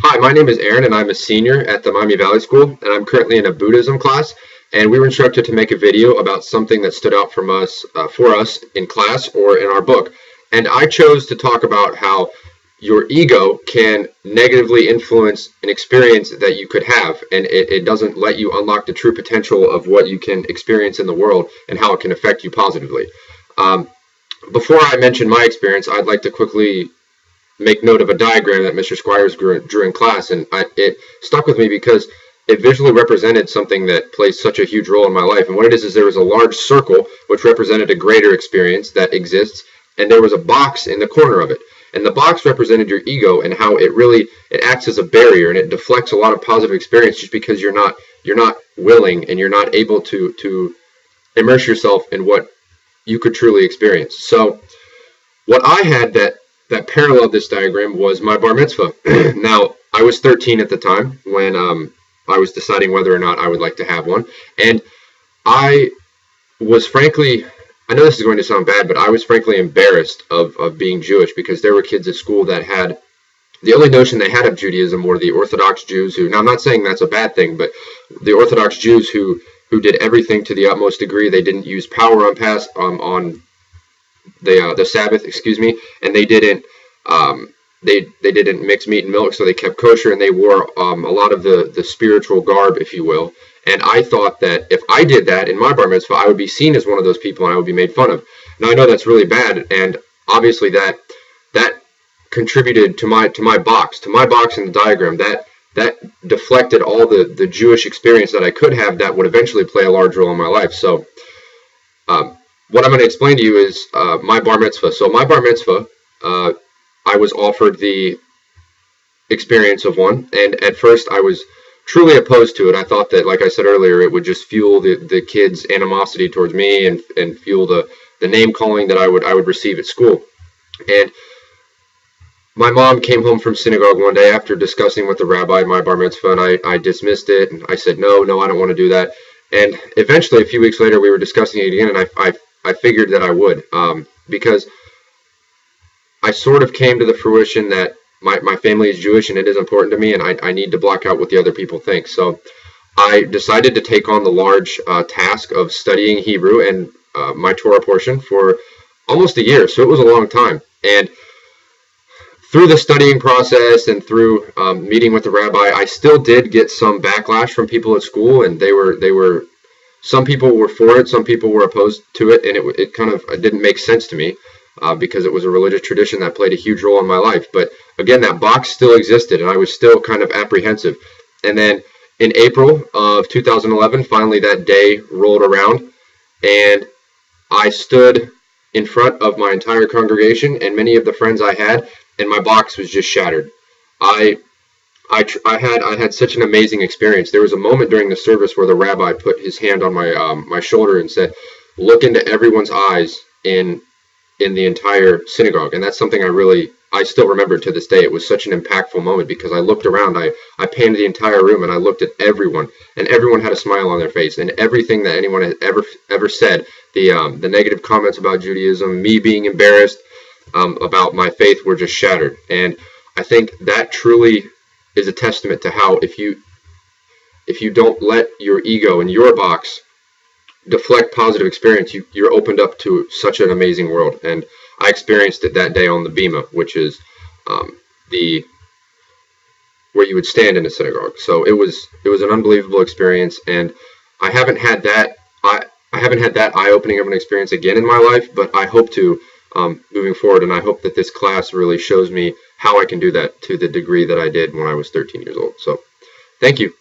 Hi, my name is Aaron, and I'm a senior at the Miami Valley School, and I'm currently in a Buddhism class. And we were instructed to make a video about something that stood out for us in class or in our book. And I chose to talk about how your ego can negatively influence an experience that you could have, and it doesn't let you unlock the true potential of what you can experience in the world and how it can affect you positively. Um, Before I mention my experience, I'd like to quickly make note of a diagram that Mr. Squires drew in class, and it stuck with me because it visually represented something that plays such a huge role in my life. And what it is there was a large circle which represented a greater experience that exists, and there was a box in the corner of it. And the box represented your ego and how it acts as a barrier, and it deflects a lot of positive experience just because you're not willing and you're not able to immerse yourself in what you could truly experience. So what I had that paralleled this diagram was my bar mitzvah. Now, I was 13 at the time when I was deciding whether or not I would like to have one. And I was frankly, I know this is going to sound bad, but I was frankly embarrassed of being Jewish because there were kids at school that had, the only notion they had of Judaism were the Orthodox Jews who, now I'm not saying that's a bad thing, but the Orthodox Jews who did everything to the utmost degree. They didn't use power on the Sabbath, and they didn't mix meat and milk, so they kept kosher, and they wore a lot of the spiritual garb, if you will. And I thought that if I did that in my bar mitzvah, I would be seen as one of those people, and I would be made fun of. Now I know that's really bad, and obviously that contributed to my box in the diagram. That deflected all the Jewish experience that I could have that would eventually play a large role in my life. So what I'm going to explain to you is my bar mitzvah. So my bar mitzvah, I was offered the experience of one, and at first I was truly opposed to it. I thought that, like I said earlier, it would just fuel the kids' animosity towards me and fuel the name calling that I would receive at school. And my mom came home from synagogue one day after discussing with the rabbi my bar mitzvah, and I dismissed it, and I said, no, I don't want to do that. And eventually, a few weeks later, we were discussing it again, and I figured that I would, because I sort of came to the fruition that my family is Jewish, and it is important to me, and I need to block out what the other people think. So I decided to take on the large task of studying Hebrew and my Torah portion for almost a year. So it was a long time. And through the studying process and through meeting with the rabbi, I still did get some backlash from people at school, and they were some people were for it, some people were opposed to it, and it didn't make sense to me because it was a religious tradition that played a huge role in my life. But again, that box still existed, and I was still kind of apprehensive. And then in April of 2011, finally that day rolled around, and I stood in front of my entire congregation and many of the friends I had, and my box was just shattered. I had such an amazing experience. There was a moment during the service where the rabbi put his hand on my shoulder and said, "Look into everyone's eyes in the entire synagogue." And that's something I still remember to this day. It was such an impactful moment because I looked around, I panned the entire room, and I looked at everyone, and everyone had a smile on their face, and everything that anyone had ever said, the negative comments about Judaism, me being embarrassed about my faith, were just shattered. And I think that truly is a testament to how if you don't let your ego and your box deflect positive experience, you're opened up to such an amazing world. And I experienced it that day on the bima, which is where you would stand in a synagogue. So it was an unbelievable experience, and I haven't had that eye-opening of an experience again in my life, but I hope to moving forward, and I hope that this class really shows me how I can do that to the degree that I did when I was 13 years old. So thank you.